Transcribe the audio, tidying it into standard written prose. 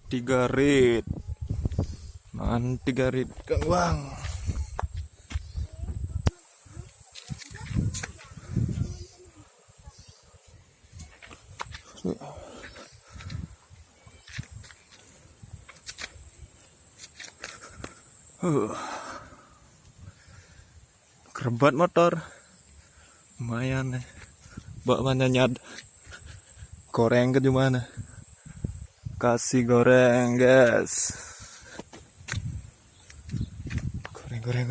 3 rit. Man 3 rit Kang Bang. Kerebat motor. Lumayan nih. Bawa mana nyad. Goreng ke gimana? Kasih goreng, guys. Goreng.